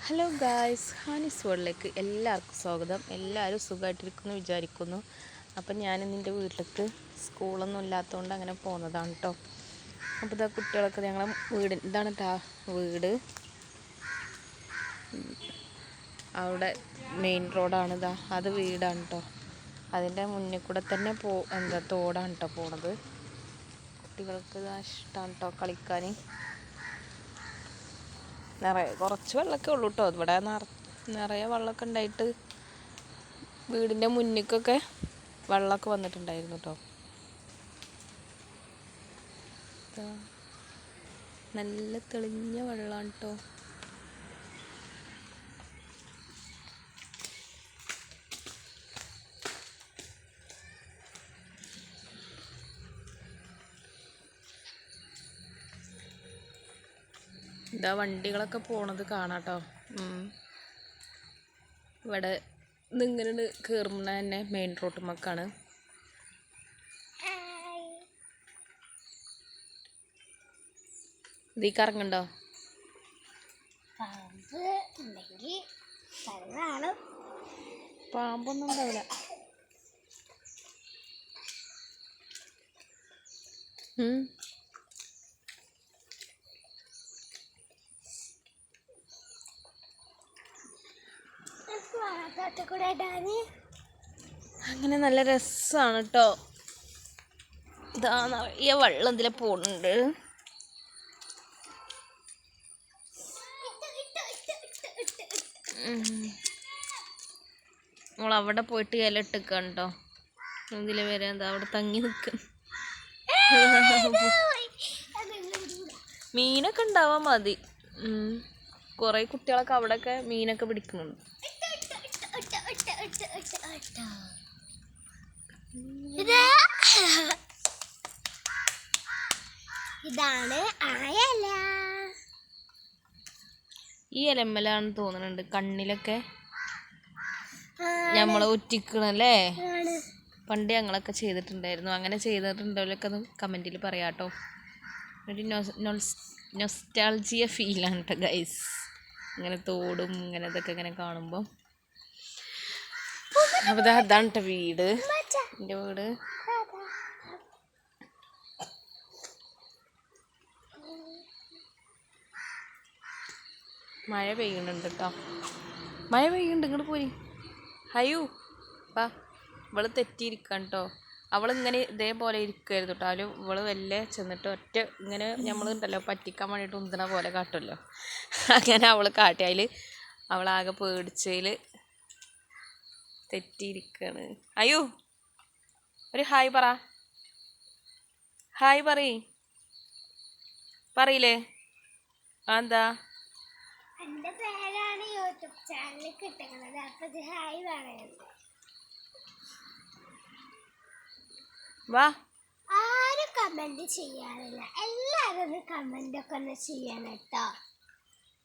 Hello guys, ഹാനിസ് വേൾഡിലേക്ക് എല്ലാവർക്കും സ്വാഗതം. എല്ലാവരും സുഖമായിട്ടിരിക്കുന്നു വിചാരിക്കുന്നു. അപ്പം ഞാൻ എൻ്റെ വീട്ടിലേക്ക് സ്കൂളൊന്നും ഇല്ലാത്തതുകൊണ്ട് അങ്ങനെ പോകുന്നതാണ് കേട്ടോ. അപ്പോൾ ഇതാ കുട്ടികളൊക്കെ ഞങ്ങളെ ഇതാണ് കേട്ടോ വീട്. അവിടെ മെയിൻ റോഡാണ്, അത് വീടാണ് കേട്ടോ. അതിൻ്റെ മുന്നിൽ കൂടെ തന്നെ തോടാണ് കേട്ടോ പോണത്. കുട്ടികൾക്ക് ഇഷ്ടമാണ് കേട്ടോ കളിക്കാൻ. കുറച്ച് വെള്ളമൊക്കെ ഉള്ളൂ കേട്ടോ. ഇവിടെ നിറയെ വെള്ളമൊക്കെ ഉണ്ടായിട്ട് വീടിൻ്റെ മുന്നിലേക്കൊക്കെ വെള്ളമൊക്കെ വന്നിട്ടുണ്ടായിരുന്നു കേട്ടോ. നല്ല തെളിഞ്ഞ വെള്ളമാണ് കേട്ടോ. ഇതാ വണ്ടികളൊക്കെ പോണത് കാണാം കേട്ടോ. ഇവിടെ നിങ്ങനെ കയറുന്ന തന്നെ മെയിൻ റോട്ടുമ്മക്കാണ്. ഇതീ കറങ്ങുണ്ടോ? പാമ്പൊന്നും ഉണ്ടാവില്ല. അങ്ങനെ നല്ല രസമാണ് കേട്ടോ. ഇതാ നിറയെ വെള്ളം ഇതിലെ പോകുന്നുണ്ട്. നമ്മൾ അവിടെ പോയിട്ട് ഇല ഇട്ടേക്കാണ് കേട്ടോ. ഇതിലെ വരെ എന്താ അവിടെ തങ്ങി നിൽക്കുന്നു. മീനൊക്കെ ഉണ്ടാവാൻ മതി. കുറേ കുട്ടികളൊക്കെ അവിടെയൊക്കെ മീനൊക്കെ പിടിക്കുന്നുണ്ട്. ഇതാണ് ആയല. ഈ ഇലമ്മലാണെന്ന് തോന്നുന്നുണ്ട് കണ്ണിലൊക്കെ നമ്മളെ ഉറ്റിക്കണല്ലേ. പണ്ട് ഞങ്ങളൊക്കെ ചെയ്തിട്ടുണ്ടായിരുന്നു. അങ്ങനെ ചെയ്തിട്ടുണ്ടോലൊക്കെ ഒന്ന് കമൻറ്റിൽ പറയാട്ടോ. ഒരു നൊസ്റ്റാൾജിയ ഫീലാണ് കേട്ടോ ഗൈസ്. ഇങ്ങനെ തോടും ഇങ്ങനെ ഇതൊക്കെ ഇങ്ങനെ കാണുമ്പോൾ. അപ്പോൾ അതാണ് കേട്ടോ വീട്, എൻ്റെ വീട്. മഴ പെയ്യുന്നുണ്ട് കേട്ടോ. മഴ പെയ്യുന്നുണ്ട്. ഇങ്ങോട്ട് പോരി. ഹയ്യോ വാ. ഇവള് തെറ്റിയിരിക്കാൻ കേട്ടോ. അവളിങ്ങനെ ഇതേപോലെ ഇരിക്കുമായിരുന്നു കേട്ടോ. അതിൽ ഇവള് വല്ലേ ചെന്നിട്ട് ഒറ്റ ഇങ്ങനെ നമ്മളുണ്ടല്ലോ പറ്റിക്കാൻ വേണ്ടിയിട്ട് ഉന്തണ പോലെ കാട്ടുമല്ലോ. അങ്ങനെ അവൾ കാട്ടി. അതിൽ അവളാകെ പേടിച്ചതിൽ തെറ്റിയിരിക്കുകയാണ്. അയ്യോ ഒരു ഹായ് പറ. ഹായ് പറയില്ലേ? എന്താ എന്റെ പേരാണ് യൂട്യൂബ് ചാനലിൽ കിട്ടുന്നത്. അപ്പൊ ഹായ് പറയുന്നത്. വാ. ആരും കമന്റ് ചെയ്യാറില്ല. എല്ലാവരും കമന്റ് ഒക്കെ ഒന്ന് ചെയ്യണം കേട്ടോ.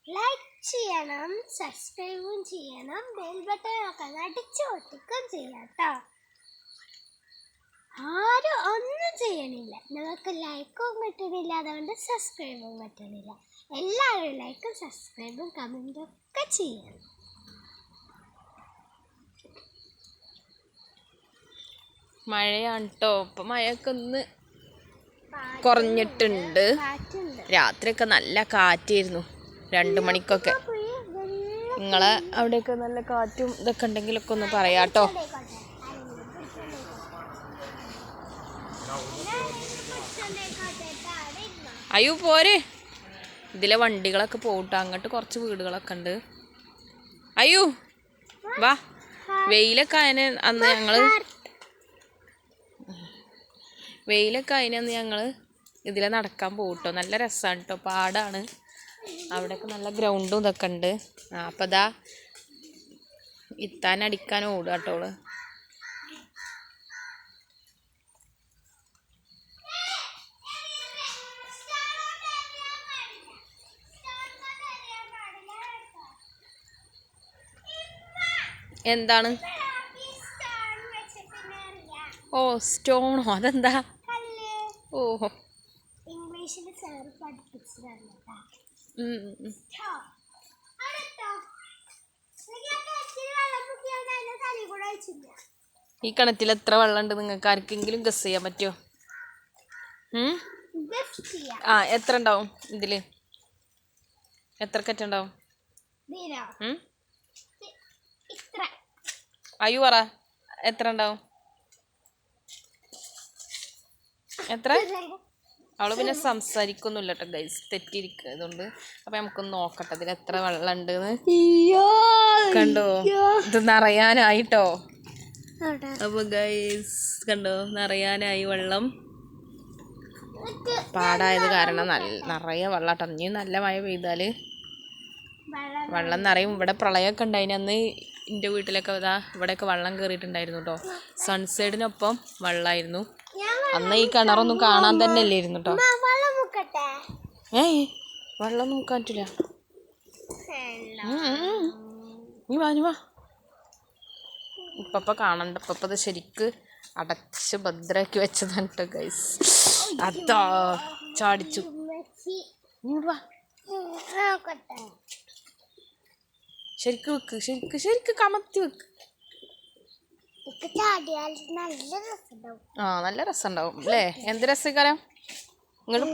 ലൈക്ക് ചെയ്യണം, സബ്സ്ക്രൈബും ചെയ്യണം, ബെൽ ബട്ടൺ ഒക്കെ അടിച്ചു ഒട്ടിക്കും ചെയ്യാം കേട്ടോ. ആരും ഒന്നും ചെയ്യണില്ല. നിങ്ങൾക്ക് ലൈക്കും കിട്ടുന്നില്ല, അതുകൊണ്ട് സബ്സ്ക്രൈബും കിട്ടുന്നില്ല. എല്ലാവരും ലൈക്കും സബ്സ്ക്രൈബും കമന്റും ഒക്കെ ചെയ്യണം. മഴയാണ് കേട്ടോ. ഇപ്പം മഴയൊക്കെ ഒന്ന് കുറഞ്ഞിട്ടുണ്ട്. രാത്രിയൊക്കെ നല്ല കാറ്റായിരുന്നു 2 മണിക്കൊക്കെ. നിങ്ങളെ അവിടെയൊക്കെ നല്ല കാറ്റും ഇതൊക്കെ ഉണ്ടെങ്കിലൊക്കെ ഒന്ന് പറയാട്ടോ. അയ്യോ പോരെ. ഇതിലെ വണ്ടികളൊക്കെ പോകട്ടോ. അങ്ങോട്ട് കുറച്ച് വീടുകളൊക്കെ ഉണ്ട്. അയ്യോ വാ. വെയിലൊക്കെ അതിന് അന്ന് ഞങ്ങൾ ഇതിലെ നടക്കാൻ പോകട്ടോ. നല്ല രസമാണ് കേട്ടോ. പാടാണ്. അവിടെയൊക്കെ നല്ല ഗ്രൗണ്ടും ഇതൊക്കെ ഉണ്ട്. അപ്പം ഇതാ ഇത്താനടിക്കാൻ ഓടുക കേട്ടോള്. എന്താണ്? ഓ സ്റ്റോണോ? അതെന്താ? ഓഹോ ഇംഗ്ലീഷിൽ സാർ പഠിപ്പിച്ചതാണ്. ഈ കിണറ്റിൽ എത്ര വെള്ളമുണ്ട് നിങ്ങൾക്ക് ആർക്കെങ്കിലും ഗസ് ചെയ്യാൻ പറ്റുമോ? ആ എത്ര ഉണ്ടാവും ഇതില്? എത്ര കറ്റുണ്ടാവും? അയ്യോ പറ, എത്ര ഉണ്ടാവും? എത്ര? അവള് പിന്നെ സംസാരിക്കൊന്നുമില്ല കേട്ടോ ഗൈസ്, തെറ്റിയിരിക്കുക അതുകൊണ്ട്. അപ്പൊ നമുക്കൊന്ന് നോക്കട്ടെ ഇതിൽ എത്ര വെള്ളം ഉണ്ടെന്ന്. കണ്ടോ, ഇത് നിറയാനായിട്ടോ. അപ്പൊ ഗൈസ് കണ്ടോ, നിറയാനായി വെള്ളം. പാടായത് കാരണം നിറയെ വെള്ളം കേട്ടോ. ഇനി നല്ല മഴ പെയ്താല് വെള്ളം നിറയും. ഇവിടെ പ്രളയമൊക്കെ ഉണ്ടായിന് അന്ന്. എൻ്റെ വീട്ടിലൊക്കെ ഇവിടെയൊക്കെ വെള്ളം കയറിയിട്ടുണ്ടായിരുന്നു കേട്ടോ. സൺസൈഡിനൊപ്പം വെള്ളമായിരുന്നു അന്ന്. ഈ കിണറൊന്നും കാണാൻ തന്നെ അല്ലായിരുന്നു കേട്ടോ. വെള്ളം നോക്കാൻ പറ്റില്ല. നീ വാ. ഇപ്പ കാണണ്ട. ഇപ്പ ഇത് ശരിക്ക് അടച്ച് ഭദ്രാക്കി വെച്ചതാണ് കേട്ടോ ഗൈസ്. അതാ ചാടിച്ചു. വാ, ശരിക്ക് വെക്ക്, ശരിക്ക് കമത്തി വെക്ക്. ആ നല്ല രസം ഉണ്ടാവും അല്ലേ? എന്ത് രസക്കാരം. ഇങ്ങോട്ട്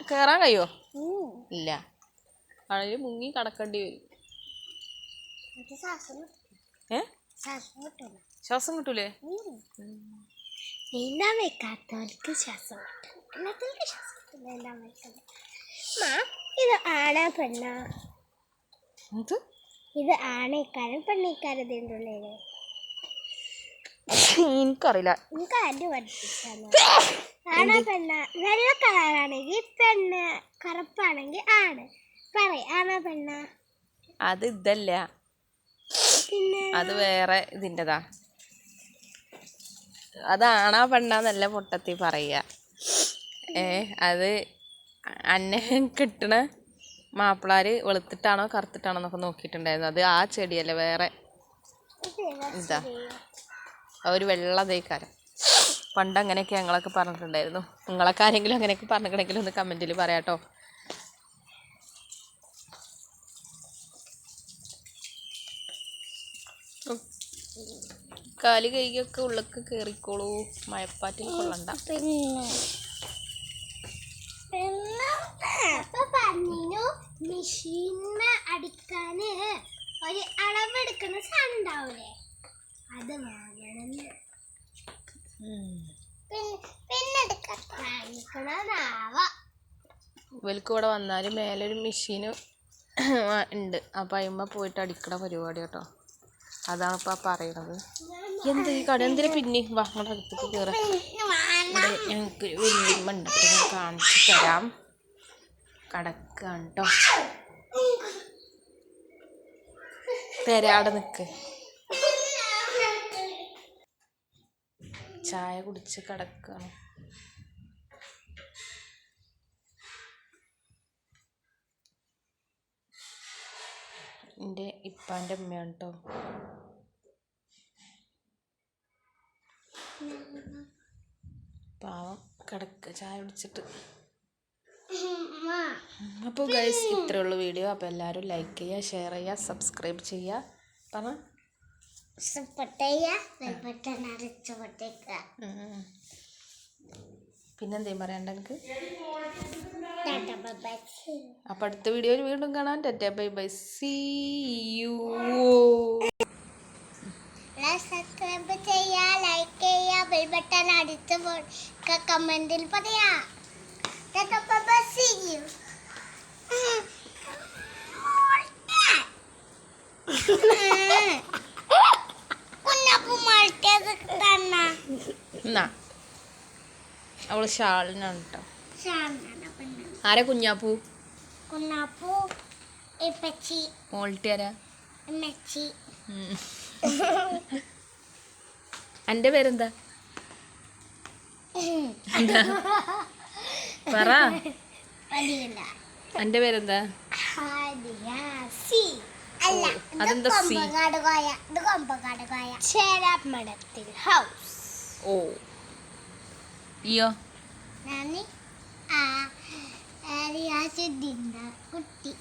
കേറാൻ കഴിയോ? ഇല്ല, അതിൽ മുങ്ങി കടക്കേണ്ടി വരും. ശ്വാസം കിട്ടൂലേ? ഇത് ആണാ പെണ്ണാ? ഇത് ആണേക്കാരും പെണ്ണേക്കാരും ഇതിൻ്റെ ഉള്ളില്. എനിക്കറിയില്ല. എനിക്ക് ആര് പഠിപ്പിച്ചാണ്? ആണാ പെണ്ണ? വെള്ള കളറാണെങ്കിൽ പെണ്ണ്, കറുപ്പാണെങ്കിൽ ആണ്. പറയ ആണാ പെണ്ണ? അത് ഇതല്ല, പിന്നെ അത് വേറെ ഇതിൻ്റെതാ. അതാണാ പെണ്ണാന്നല്ല പൊട്ടത്തി പറയുക. അത് അന്നെ കിട്ടണ മാപ്പിളാര് വെളുത്തിട്ടാണോ കറുത്തിട്ടാണോ എന്നൊക്കെ നോക്കിയിട്ടുണ്ടായിരുന്നു. അത് ആ ചെടിയല്ല, വേറെ ഇതാ. ഒരു വെള്ള തേക്കാരം. പണ്ട് അങ്ങനെയൊക്കെ ഞങ്ങളൊക്കെ പറഞ്ഞിട്ടുണ്ടായിരുന്നു. നിങ്ങളൊക്കെ ആരെങ്കിലും അങ്ങനെയൊക്കെ പറഞ്ഞിട്ടുണ്ടെങ്കിൽ ഒന്ന് കമൻറ്റിൽ പറയാട്ടോ. കാല് കൈകൊക്കെ ഉള്ളക്ക് കയറിക്കോളൂ, മഴപ്പാറ്റിൽ കൊള്ളണ്ട. മെഷീന് അടിക്കാന് ഒരു അളവെടുക്കുന്ന സാധനം ഉണ്ടാവൂലേ, അത് വാങ്ങണം. ഇവർക്ക് ഇവിടെ വന്നാൽ മേലൊരു മെഷീന് ഉണ്ട്. അപ്പം അതിന്മേൽ പോയിട്ട് അടിക്കണ പരിപാടി കേട്ടോ. അതാണ് ഇപ്പം പറയണത്. എന്ത് ഈ കട എന്തിനാ പിന്നെ? വാ, നമ്മുടെ അടുത്തേക്ക് കയറാം. ഇവിടെ ഞങ്ങൾക്ക് വലിയ മണ്ടത്ത് ഞാൻ കാണിച്ചു തരാം. കടക്കാണ് കേട്ടോ. തെരാടെ നിൽക്ക്. ചായ കുടിച്ച് കിടക്കാണ്. എൻ്റെ ഇപ്പാൻ്റെ അമ്മയാണ് കേട്ടോ. പാവം കിടക്കുക ചായ കുടിച്ചിട്ട്. അപ്പോൾ ഗൈസ് ഇത്രയേ ഉള്ളൂ വീഡിയോ. അപ്പോൾ എല്ലാവരും ലൈക്ക് ചെയ്യുക, ഷെയർ ചെയ്യുക, സബ്സ്ക്രൈബ് ചെയ്യുക. പറഞ്ഞ പിന്നെന്തേലും പറയണ്ട എനിക്ക്? അപ്പം അടുത്ത വീഡിയോയിൽ വീണ്ടും കാണാം. Tata bye bye, see you. Subscribe ചെയ്യാ, ലൈക്ക് ചെയ്യാ, ബെൽ ബട്ടൺ അടിച്ച് കമന്റിൽ പറയാ. Tata bye bye, see you. അവള് ഷാളിനാണ് കേട്ടോ. ആരാ കുഞ്ഞാപ്പൂ? കുഞ്ഞാപ്പൂ ഇപ്പച്ചി. മോൾട്ടി ആരാ? ഉമ്മച്ചി. എൻ്റെ പേരെന്താ? എന്താ പറ. എൻ്റെ പേരെന്താ? അതെന്താ സി? ഓ ഇയോ? കുട്ടി.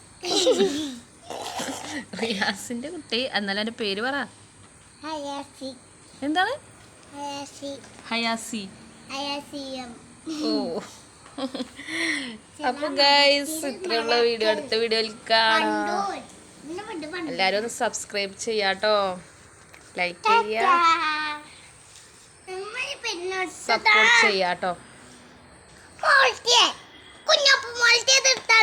റിയാസിന്റെ കുട്ടി. എന്നാലും എൻ്റെ പേര് പറ. ഹയാസി എന്താണ് ഹയാസി ഹയാസി ഹയാസിയം ഓ അപ്പൊ ഗൈസ് ഇത്രയുള്ള വീഡിയോ അടുത്ത വീഡിയോയിൽ കാണാം. എല്ലാരും ഒന്ന് സബ്സ്ക്രൈബ് ചെയ്യാട്ടോ, ലൈക്ക് ചെയ്യാ, സപ്പോർട്ട് ചെയ്യാട്ടോ. കുഞ്ഞപ്പ മോൾട്ടിയത് എടുത്താ